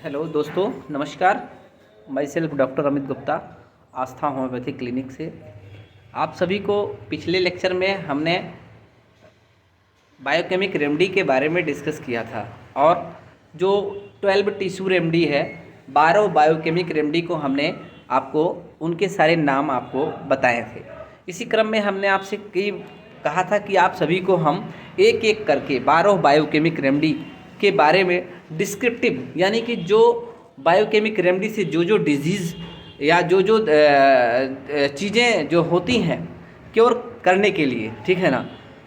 Hello दोस्तों, नमस्कार। मैं सेल्फ डॉक्टर अमित गुप्ता, आस्था होम्योपैथिक क्लिनिक से। आप सभी को पिछले लेक्चर में हमने बायोकेमिक रेमेडी के बारे में डिस्कस किया था और जो 12 टिश्यू रेमेडी है, 12 बायोकेमिक रेमेडी को हमने आपको उनके सारे नाम आपको बताए थे। इसी क्रम में हमने आपसे कहा था कि आप सभी को हम एक एक करके 12 बायोकेमिक रेमेडी के बारे में डिस्क्रिप्टिव, यानी कि जो बायोकेमिक रेमेडी से जो जो डिजीज़ या जो जो चीज़ें जो होती हैं क्योर करने के लिए, ठीक है ना,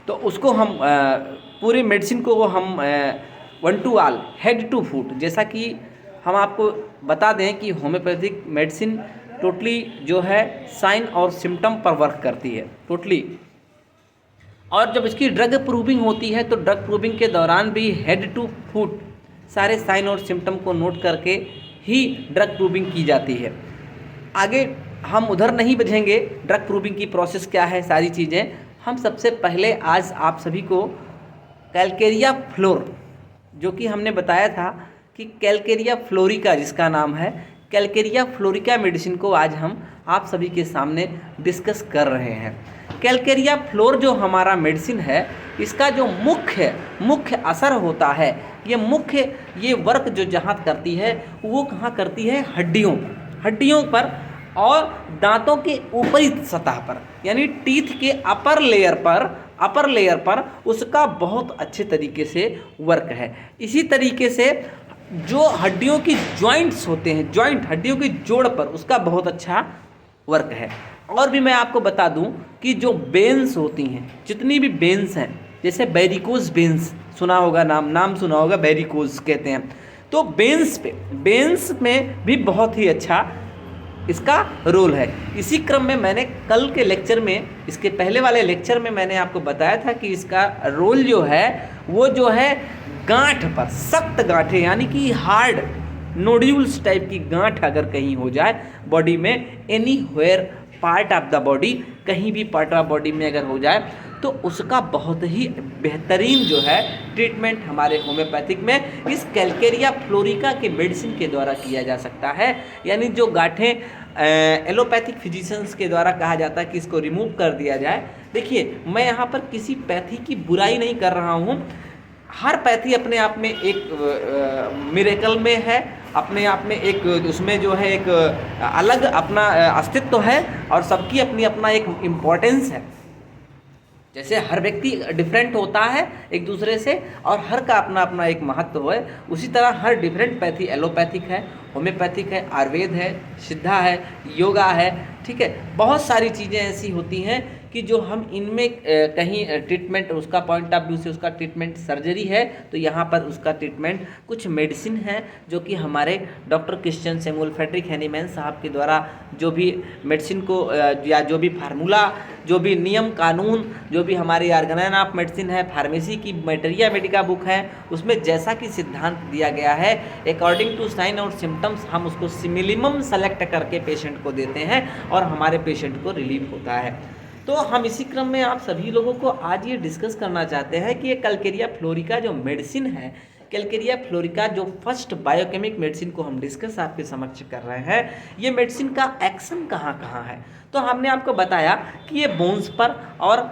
तो उसको हम पूरी मेडिसिन को हम one to all, head to foot, जैसा कि हम आपको बता दें कि होम्योपैथिक मेडिसिन टोटली जो है साइन और सिम्टम पर वर्क करती है टोटली। और जब इसकी ड्रग प्रूविंग होती है तो ड्रग प्रूविंग के दौरान भी हेड टू फुट सारे साइन और सिम्टम को नोट करके ही ड्रग प्रूविंग की जाती है। आगे हम उधर नहीं बढ़ेंगे, ड्रग प्रूविंग की प्रोसेस क्या है, सारी चीज़ें हम सबसे पहले आज आप सभी को कैलकेरिया फ्लोर, जो कि हमने बताया था कि कैलकेरिया फ्लोरिका जिसका नाम है, कैलकेरिया फ्लोरिका मेडिसिन को आज हम आप सभी के सामने डिस्कस कर रहे हैं। कैलकेरिया फ्लोर जो हमारा मेडिसिन है, इसका जो मुख्य असर होता है, ये वर्क जो जहाँ करती है वो कहाँ करती है, हड्डियों पर और दांतों के ऊपरी सतह पर, यानी टीथ के अपर लेयर पर उसका बहुत अच्छे तरीके से वर्क है। इसी तरीके से जो हड्डियों की जॉइंट्स होते हैं, हड्डियों की जोड़ पर उसका बहुत अच्छा वर्क है। और भी मैं आपको बता दूं कि जो बेन्स होती हैं, जितनी भी बेन्स हैं, जैसे वेरिकोज बेन्स सुना होगा, नाम सुना होगा, वेरिकोज कहते हैं, तो बेन्स में भी बहुत ही अच्छा इसका रोल है। इसी क्रम में मैंने कल के लेक्चर में, इसके पहले वाले लेक्चर में मैंने आपको बताया था कि इसका रोल जो है वो जो है गांठ पर, सख्त गांठें, यानी कि हार्ड नोड्यूल्स टाइप की गांठ अगर कहीं हो जाए बॉडी में, anywhere part of the body, कहीं भी पार्ट ऑफ बॉडी में अगर हो जाए, तो उसका बहुत ही बेहतरीन जो है ट्रीटमेंट हमारे होम्योपैथिक में इस कैलकेरिया फ्लोरिका के मेडिसिन के द्वारा किया जा सकता है। यानी जो गांठें एलोपैथिक फिजिशियंस के द्वारा कहा जाता है कि इसको रिमूव कर दिया जाए। देखिए, मैं यहाँ पर किसी पैथी की बुराई नहीं कर रहा हूँ, हर पैथी अपने आप में एक मिरेकल में है, अपने आप में एक उसमें जो है एक अलग अपना अस्तित्व है और सबकी अपनी अपना एक इम्पोर्टेंस है। जैसे हर व्यक्ति डिफरेंट होता है एक दूसरे से और हर का अपना अपना एक महत्व है, उसी तरह हर डिफरेंट पैथी एलोपैथिक है, होम्योपैथिक है, आयुर्वेद है, सिद्धा है, योगा है, ठीक है, बहुत सारी चीज़ें ऐसी होती हैं कि जो हम इनमें कहीं ट्रीटमेंट, उसका पॉइंट ऑफ व्यू से उसका ट्रीटमेंट सर्जरी है, तो यहाँ पर उसका ट्रीटमेंट कुछ मेडिसिन है जो कि हमारे doctor Christian Samuel Frederick Hahnemann साहब के द्वारा जो भी मेडिसिन को या जो भी फार्मूला, जो भी नियम कानून, जो भी हमारी ऑर्गेनाइजेशन ऑफ मेडिसिन है, फार्मेसी की मैटेरिया मेडिका बुक है, उसमें जैसा कि सिद्धांत दिया गया है अकॉर्डिंग टू साइन और सिम्टम्स, हम उसको मिनिमम सेलेक्ट करके पेशेंट को देते हैं और हमारे पेशेंट को रिलीफ होता है। तो हम इसी क्रम में आप सभी लोगों को आज ये डिस्कस करना चाहते हैं कि ये कैलकेरिया फ्लोरिका जो मेडिसिन है, कैलकेरिया फ्लोरिका जो फर्स्ट बायोकेमिक मेडिसिन को हम डिस्कस आपके समक्ष कर रहे हैं, ये मेडिसिन का एक्शन कहाँ कहाँ है। तो हमने आपको बताया कि ये बोन्स पर और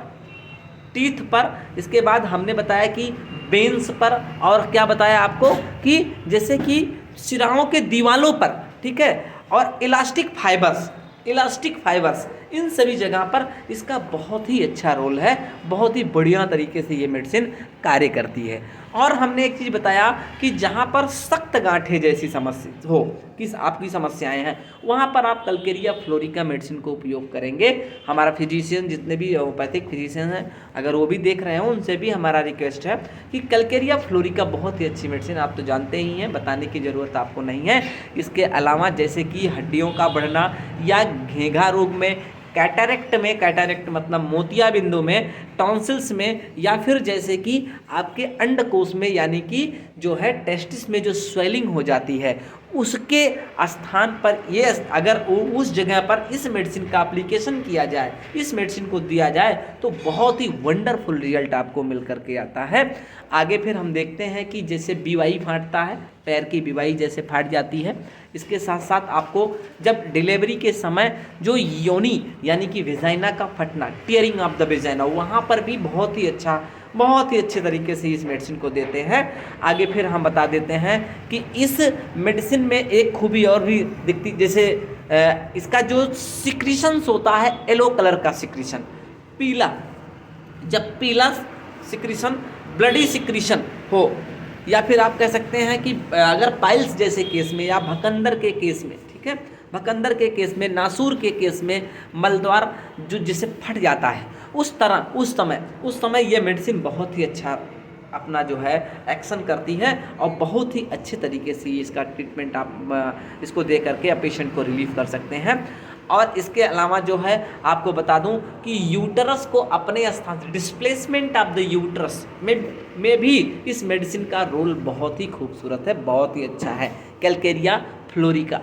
टीथ पर, इसके बाद हमने बताया कि बेन्स पर, और क्या बताया आपको कि जैसे कि सिराओं के दीवालों पर, ठीक है, और इलास्टिक फाइबर्स, इन सभी जगह पर इसका बहुत ही अच्छा रोल है, बहुत ही बढ़िया तरीके से ये मेडिसिन कार्य करती है। और हमने एक चीज़ बताया कि जहाँ पर सख्त गांठें जैसी समस्या हो, किस आपकी समस्याएं हैं, वहाँ पर आप कैलकेरिया फ्लोरिका मेडिसिन को उपयोग करेंगे। हमारा फिजिशियन, जितने भी होम्योपैथिक फिजिशियन हैं, अगर वो भी देख रहे हो, उनसे भी हमारा रिक्वेस्ट है कि कैलकेरिया फ्लोरिका बहुत ही अच्छी मेडिसिन, आप तो जानते ही हैं, बताने की ज़रूरत आपको नहीं है। इसके अलावा जैसे कि हड्डियों का बढ़ना या घेंघा रोग में, कैटरेक्ट मतलब मोतिया बिंदु में टॉन्सिल्स में या फिर जैसे कि आपके अंडकोश में यानी कि जो है टेस्टिस में जो स्वेलिंग हो जाती है उसके स्थान पर ये अगर उस जगह पर इस मेडिसिन का एप्लीकेशन किया जाए, इस मेडिसिन को दिया जाए तो बहुत ही वंडरफुल रिजल्ट आपको मिल करके आता है। आगे फिर हम देखते हैं कि जैसे बीवाई फाटता है, पैर की बीवाई जैसे फाट जाती है, इसके साथ साथ आपको जब डिलीवरी के समय जो योनी यानी कि वेजाइना का फटना, टियरिंग ऑफ द वेजाइना, वहाँ पर भी बहुत ही अच्छे तरीके से इस मेडिसिन को देते हैं। आगे फिर हम बता देते हैं कि इस मेडिसिन में एक खूबी और भी दिखती, जैसे इसका जो सिक्रीशंस होता है येलो कलर का सिक्रीशन, पीला, जब पीला सिक्रीशन ब्लडी सिक्रीशन हो, या फिर आप कह सकते हैं कि अगर पाइल्स जैसे केस में या भकंदर के केस में, ठीक है, भकंदर के केस में, नासूर के केस में मलद्वार जो जिसे फट जाता है, उस समय ये मेडिसिन बहुत ही अच्छा अपना जो है एक्शन करती है और बहुत ही अच्छे तरीके से इसका ट्रीटमेंट आप इसको दे करके पेशेंट को रिलीफ कर सकते हैं। और इसके अलावा जो है आपको बता दूं कि यूटरस को अपने स्थान से, डिस्प्लेसमेंट ऑफ द यूटरस में भी इस मेडिसिन का रोल बहुत ही खूबसूरत है, बहुत ही अच्छा है। कैलकेरिया फ्लोरिका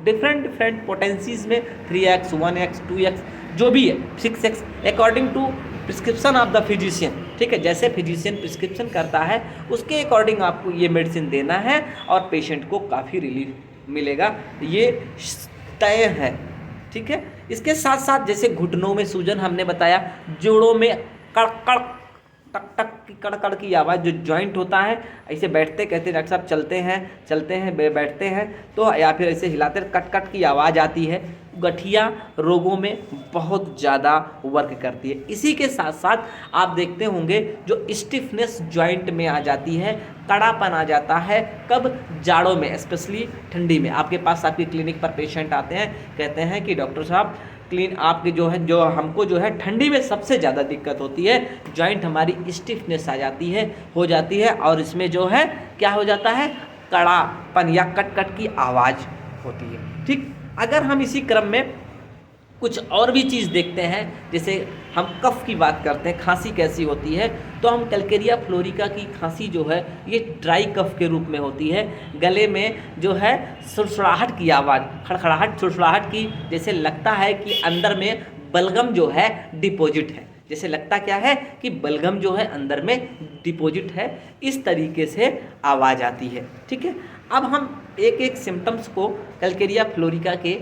डिफरेंट पोटेंसीज में 3x 1x 2x जो भी है 6x according to prescription of the physician, ठीक है, जैसे फिजिशियन प्रिस्क्रिप्शन करता है उसके अकॉर्डिंग आपको ये मेडिसिन देना है और पेशेंट को काफ़ी रिलीफ मिलेगा, ये तय है, ठीक है। इसके साथ साथ जैसे घुटनों में सूजन हमने बताया, जोड़ों में कड़कड़ टक टक की कड़कड़ की आवाज़, जो जॉइंट होता है, ऐसे बैठते कहते हैं डॉक्टर साहब चलते हैं बैठते हैं तो, या फिर ऐसे हिलाते कट कट की आवाज़ आती है, गठिया रोगों में बहुत ज़्यादा वर्क करती है। इसी के साथ साथ आप देखते होंगे जो स्टिफनेस जॉइंट में आ जाती है, कड़ापन आ जाता है, कब? जाड़ों में, स्पेशली ठंडी में। आपके पास आपकी क्लिनिक पर पेशेंट आते हैं, कहते हैं कि डॉक्टर साहब आपके जो हमको जो है ठंडी में सबसे ज़्यादा दिक्कत होती है, जॉइंट हमारी स्टिफनेस आ जाती है, हो जाती है, और इसमें जो है क्या हो जाता है, कड़ापन या कट कट की आवाज़ होती है, ठीक। अगर हम इसी क्रम में कुछ और भी चीज़ देखते हैं, जैसे हम कफ की बात करते हैं, खांसी कैसी होती है, तो हम कैलकेरिया फ्लोरिका की खांसी जो है ये ड्राई कफ के रूप में होती है। गले में जो है सुड़सुड़ाहट की आवाज़, खड़खड़ाहट सुड़सुड़ाहट की, जैसे लगता है कि अंदर में बलगम जो है डिपॉजिट है, जैसे लगता क्या है कि बलगम जो है अंदर में डिपॉजिट है, इस तरीके से आवाज़ आती है, ठीक है। अब हम एक एक सिम्टम्स को कैलकेरिया फ्लोरिका के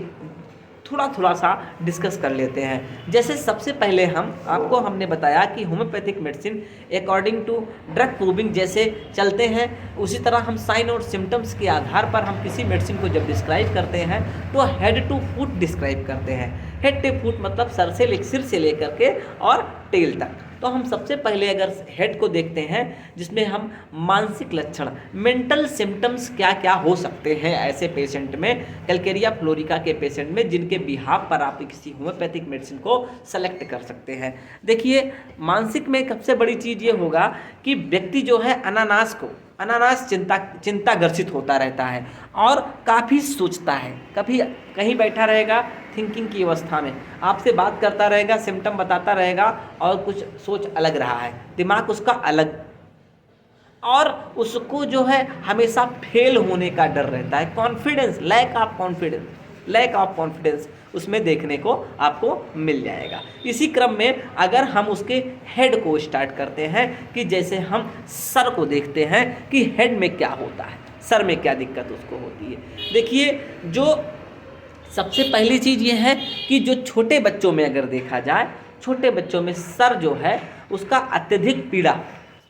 थोड़ा सा डिस्कस कर लेते हैं। जैसे सबसे पहले आपको हमने बताया कि homoeopathic medicine according to drug proving जैसे चलते हैं, उसी तरह हम साइन और सिम्टम्स के आधार पर हम किसी मेडिसिन को जब डिस्क्राइब करते हैं तो हेड टू फुट डिस्क्राइब करते हैं। हेड टू फुट मतलब सिर से लेकर के और टेल तक। तो हम सबसे पहले अगर हेड को देखते हैं, जिसमें हम मानसिक लक्षण, मेंटल सिम्टम्स क्या क्या हो सकते हैं ऐसे पेशेंट में, कैलकेरिया फ्लोरिका के पेशेंट में, जिनके बिहाफ पर आप किसी होम्योपैथिक मेडिसिन को सेलेक्ट कर सकते हैं। देखिए, मानसिक में सबसे बड़ी चीज़ ये होगा कि व्यक्ति जो है अनानास चिंता ग्रसित होता रहता है और काफ़ी सोचता है, कभी कहीं बैठा रहेगा थिंकिंग की अवस्था में, आपसे बात करता रहेगा, सिम्टम बताता रहेगा और कुछ सोच अलग रहा है, दिमाग उसका अलग, और उसको जो है हमेशा फेल होने का डर रहता है, कॉन्फिडेंस, लैक ऑफ कॉन्फिडेंस उसमें देखने को आपको मिल जाएगा। इसी क्रम में अगर हम उसके हेड को स्टार्ट करते हैं कि जैसे हम सर को देखते हैं कि हेड में क्या होता है, सर में क्या दिक्कत उसको होती है। देखिए, जो सबसे पहली चीज़ ये है कि जो छोटे बच्चों में अगर देखा जाए, छोटे बच्चों में सर जो है उसका अत्यधिक पीड़ा,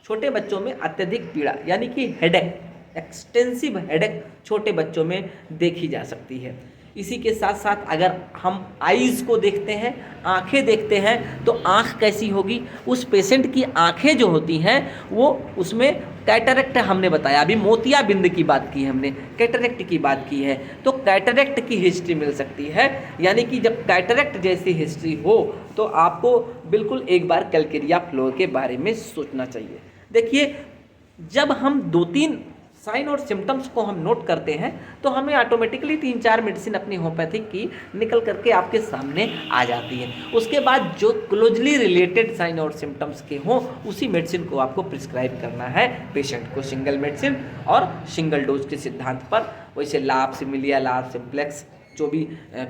छोटे बच्चों में अत्यधिक पीड़ा यानी कि हेडेक, एक्सटेंसिव हेडेक छोटे बच्चों में देखी जा सकती है। इसी के साथ साथ अगर हम आईज़ को देखते हैं, आँखें देखते हैं, तो आँख कैसी होगी, उस पेशेंट की आँखें जो होती हैं वो, उसमें कैटरेक्ट हमने बताया, अभी मोतियाबिंद की बात की हमने, कैटरेक्ट की बात की है, तो कैटरेक्ट की हिस्ट्री मिल सकती है। यानी कि जब कैटरेक्ट जैसी हिस्ट्री हो तो आपको बिल्कुल एक बार कैलकेरिया फ्लोर के बारे में सोचना चाहिए। देखिए, जब हम 2-3 साइन और सिम्टम्स को हम नोट करते हैं तो हमें ऑटोमेटिकली 3-4 मेडिसिन अपनी होम्योपैथिक की निकल करके आपके सामने आ जाती है। उसके बाद जो क्लोजली रिलेटेड साइन और सिम्टम्स के हों उसी मेडिसिन को आपको प्रिस्क्राइब करना है पेशेंट को, सिंगल मेडिसिन और सिंगल डोज के सिद्धांत पर। वैसे लाभ सिमिलिया, लाभ सिम्प्लेक्स, जो भी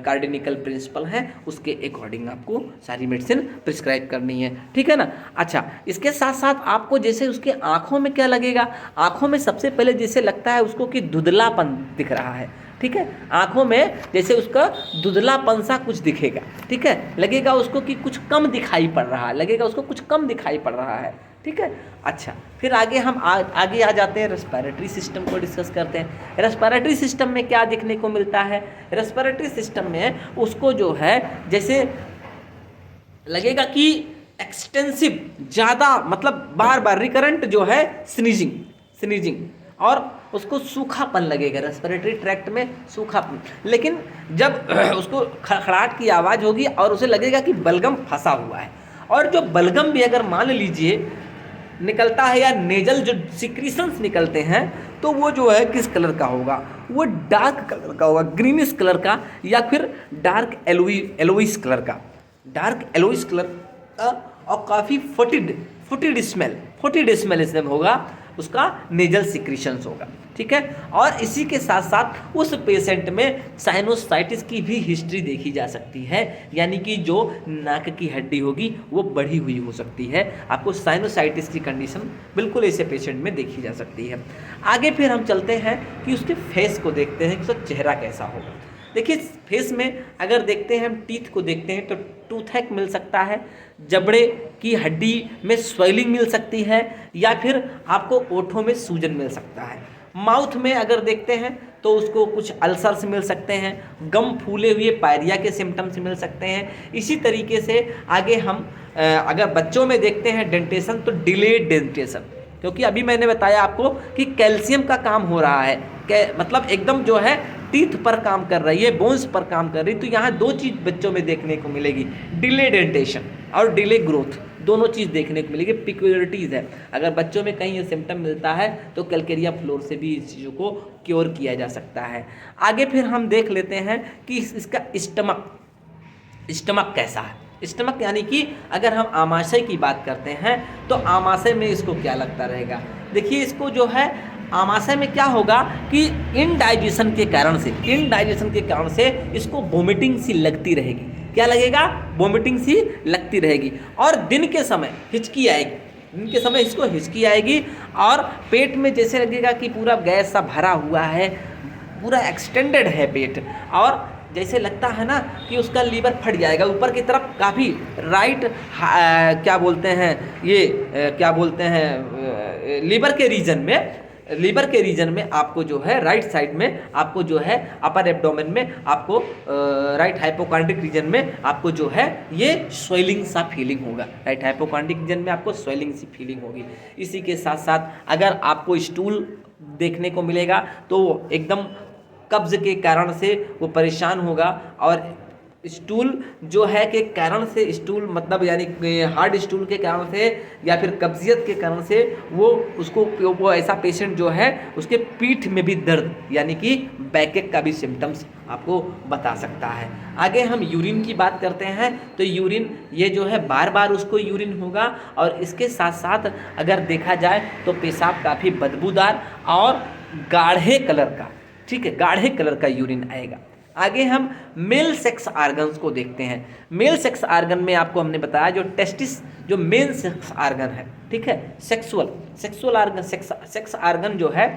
कार्डिनिकल प्रिंसिपल है उसके अकॉर्डिंग आपको सारी मेडिसिन प्रिस्क्राइब करनी है, ठीक है ना। अच्छा, इसके साथ साथ आपको जैसे उसके आँखों में क्या लगेगा, आँखों में सबसे पहले जैसे लगता है उसको कि धुंधलापन दिख रहा है, ठीक है। आँखों में जैसे उसका धुंधलापन सा कुछ दिखेगा, ठीक है, लगेगा उसको कि कुछ कम दिखाई पड़ रहा है, लगेगा उसको कुछ कम दिखाई पड़ रहा है, ठीक है। अच्छा, फिर आगे हम आगे आ जाते हैं, रेस्पिरेटरी सिस्टम को डिस्कस करते हैं। रेस्पिरेटरी सिस्टम में क्या देखने को मिलता है, रेस्पिरेटरी सिस्टम में उसको जो है जैसे लगेगा कि एक्सटेंसिव, ज़्यादा, मतलब बार बार रिकरेंट जो है स्नीजिंग और उसको सूखापन लगेगा, रेस्पिरेटरी ट्रैक्ट में सूखापन। लेकिन जब उसको खड़खड़ाहट की आवाज़ होगी और उसे लगेगा कि बलगम फंसा हुआ है, और जो बलगम भी अगर मान लीजिए निकलता है या नेजल जो सिक्रीशंस निकलते हैं तो वो जो है किस कलर का होगा, वो डार्क कलर का होगा, ग्रीनिश कलर का या फिर डार्क एलोइस कलर का, डार्क एलोइस कलर का, और काफ़ी फुटिड स्मेल इसमें होगा, उसका नेजल सिक्रीशंस होगा, ठीक है। और इसी के साथ साथ उस पेशेंट में साइनोसाइटिस की भी हिस्ट्री देखी जा सकती है, यानी कि जो नाक की हड्डी होगी वो बढ़ी हुई हो सकती है। आपको साइनोसाइटिस की कंडीशन बिल्कुल ऐसे पेशेंट में देखी जा सकती है। आगे फिर हम चलते हैं कि उसके फेस को देखते हैं कि उसका चेहरा कैसा होगा। देखिए, फेस में अगर देखते हैं, हम टीथ को देखते हैं तो टूथहैक मिल सकता है, जबड़े की हड्डी में स्वेलिंग मिल सकती है, या फिर आपको ओठों में सूजन मिल सकता है। माउथ में अगर देखते हैं तो उसको कुछ अल्सर्स मिल सकते हैं, गम फूले हुए पायरिया के सिम्टम्स मिल सकते हैं। इसी तरीके से आगे हम अगर बच्चों में देखते हैं डेंटेशन तो डिलेड डेंटेशन, क्योंकि अभी मैंने बताया आपको कि कैल्शियम का काम हो रहा है, मतलब एकदम जो है टीथ पर काम कर रही है, बोन्स पर काम कर रही है। तो यहाँ दो चीज़ बच्चों में देखने को मिलेगी, डिले डेंटेशन और डिले ग्रोथ, दोनों चीज़ देखने को मिलेगी। पिक्युलरिटीज़ है, अगर बच्चों में कहीं ये सिम्टम मिलता है तो कैलकेरिया फ्लोर से भी इस चीज़ों को क्योर किया जा सकता है। आगे फिर हम देख लेते हैं कि इसका स्टमक कैसा है। स्टमक यानी कि अगर हम आमाशय की बात करते हैं तो आमाशय में इसको क्या लगता रहेगा। देखिए, इसको जो है आमाशय में क्या होगा कि इनडाइजेशन के कारण से इसको वोमिटिंग सी लगती रहेगी। क्या लगेगा? वोमिटिंग सी लगती रहेगी। और दिन के समय हिचकी आएगी और पेट में जैसे लगेगा कि पूरा गैस सा भरा हुआ है, पूरा एक्सटेंडेड है पेट, और जैसे लगता है ना कि उसका लीवर फट जाएगा ऊपर की तरफ, काफ़ी राइट लीवर के रीजन में आपको जो है राइट साइड में आपको जो है अपर एब्डोमेन में आपको राइट हाइपोकॉन्ड्रिक रीजन में आपको जो है ये स्वेलिंग सा फीलिंग होगा। राइट हाइपोकॉन्ड्रिक रीजन में आपको स्वेलिंग सी फीलिंग होगी। इसी के साथ साथ अगर आपको स्टूल देखने को मिलेगा तो एकदम कब्ज के कारण से वो परेशान होगा, और स्टूल जो है के कारण से, स्टूल मतलब यानी हार्ड स्टूल के कारण से या फिर कब्जियत के कारण से वो ऐसा पेशेंट जो है उसके पीठ में भी दर्द यानी कि बैकएक का भी सिम्टम्स आपको बता सकता है। आगे हम यूरिन की बात करते हैं तो यूरिन ये जो है बार बार उसको यूरिन होगा, और इसके साथ साथ अगर देखा जाए तो पेशाब काफ़ी बदबूदार और गाढ़े कलर का, ठीक है, गाढ़े कलर का यूरिन आएगा। आगे हम मेल सेक्स आर्गन्स को देखते हैं। मेल सेक्स आर्गन में आपको हमने बताया जो टेस्टिस जो मेन सेक्स आर्गन है, ठीक है, सेक्सुअल आर्गन, सेक्स आर्गन जो है,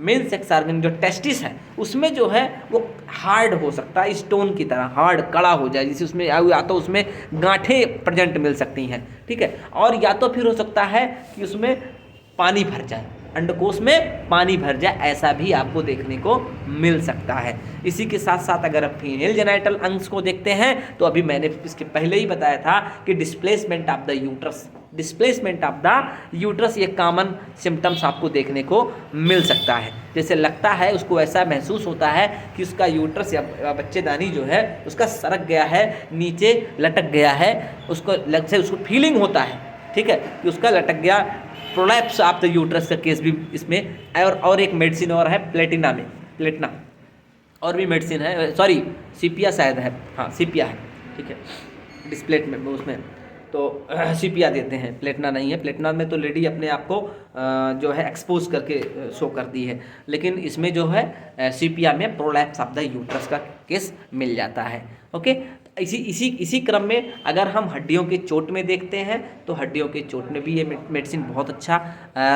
मेन सेक्स आर्गन जो टेस्टिस है उसमें जो है वो हार्ड हो सकता है, स्टोन की तरह हार्ड कड़ा हो जाए, जिससे उसमें या तो उसमें गांठें प्रेजेंट मिल सकती हैं, ठीक है, और या तो फिर हो सकता है कि उसमें पानी भर जाए, अंडकोश में पानी भर जाए, ऐसा भी आपको देखने को मिल सकता है। इसी के साथ साथ अगर आप फीमेल जेनाइटल अंग्स को देखते हैं तो अभी मैंने इसके पहले ही बताया था कि डिस्प्लेसमेंट ऑफ द यूट्रस ये कॉमन सिम्टम्स आपको देखने को मिल सकता है। जैसे लगता है उसको ऐसा महसूस होता है कि उसका यूट्रस या बच्चेदानी जो है उसका सरक गया है, नीचे लटक गया है, उसको फीलिंग होता है, ठीक है, कि उसका लटक गया, प्रोलैप्स ऑफ द यूट्रस का केस भी इसमें, और एक मेडिसिन और है प्लेटिना और भी मेडिसिन है, सॉरी सीपिया शायद है, हाँ सीपिया है, ठीक है, डिस्प्लेट में उसमें तो सीपिया देते हैं, प्लेटिना नहीं है। प्लेटिना में तो लेडी अपने आप को जो है एक्सपोज करके शो करती है, लेकिन इसमें जो है सीपिया में प्रोलैप्स ऑफ द यूट्रस का केस मिल जाता है। ओके, इसी क्रम में अगर हम हड्डियों के चोट में देखते हैं तो हड्डियों के चोट में भी ये मेडिसिन बहुत अच्छा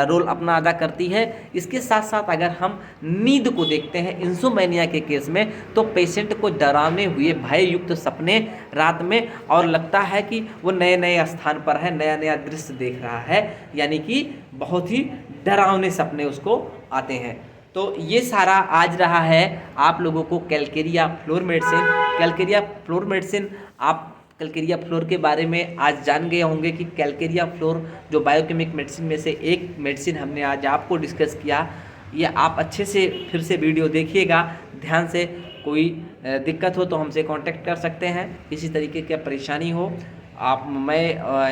रोल अपना अदा करती है। इसके साथ साथ अगर हम नींद को देखते हैं इंसोमेनिया के केस में, तो पेशेंट को डरावने हुए भय युक्त सपने रात में और लगता है कि वो नए नए स्थान पर है, नया नया दृश्य देख रहा है, यानी कि बहुत ही डरावने सपने उसको आते हैं। तो ये सारा आज रहा है आप लोगों को कैलकेरिया फ्लोर मेडिसिन। आप कैलकेरिया फ्लोर के बारे में आज जान गए होंगे कि कैलकेरिया फ्लोर जो बायोकेमिक मेडिसिन में से एक मेडिसिन हमने आज आपको डिस्कस किया, ये आप अच्छे से फिर से वीडियो देखिएगा ध्यान से। कोई दिक्कत हो तो हमसे कांटेक्ट कर सकते हैं, किसी तरीके की परेशानी हो मैं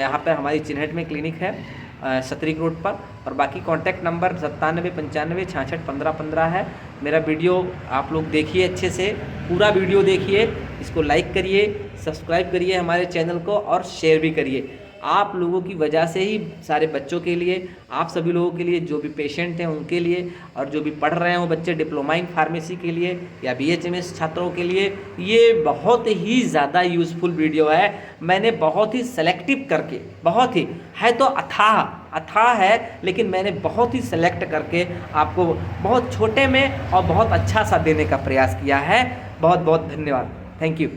यहाँ पर हमारी चिन्हट में क्लिनिक है सतरिक रोड पर, और बाकी कांटेक्ट नंबर 9795661515 है। मेरा वीडियो आप लोग देखिए, अच्छे से पूरा वीडियो देखिए, इसको लाइक करिए, सब्सक्राइब करिए हमारे चैनल को और शेयर भी करिए। आप लोगों की वजह से ही सारे बच्चों के लिए, आप सभी लोगों के लिए, जो भी पेशेंट हैं उनके लिए, और जो भी पढ़ रहे हैं वो बच्चे डिप्लोमा इन फार्मेसी के लिए या BHMS छात्रों के लिए, ये बहुत ही ज़्यादा यूज़फुल वीडियो है। मैंने बहुत ही सेलेक्टिव करके, बहुत ही है तो अथाह है, लेकिन मैंने बहुत ही सेलेक्ट करके आपको बहुत छोटे में और बहुत अच्छा सा देने का प्रयास किया है। बहुत बहुत धन्यवाद, थैंक यू।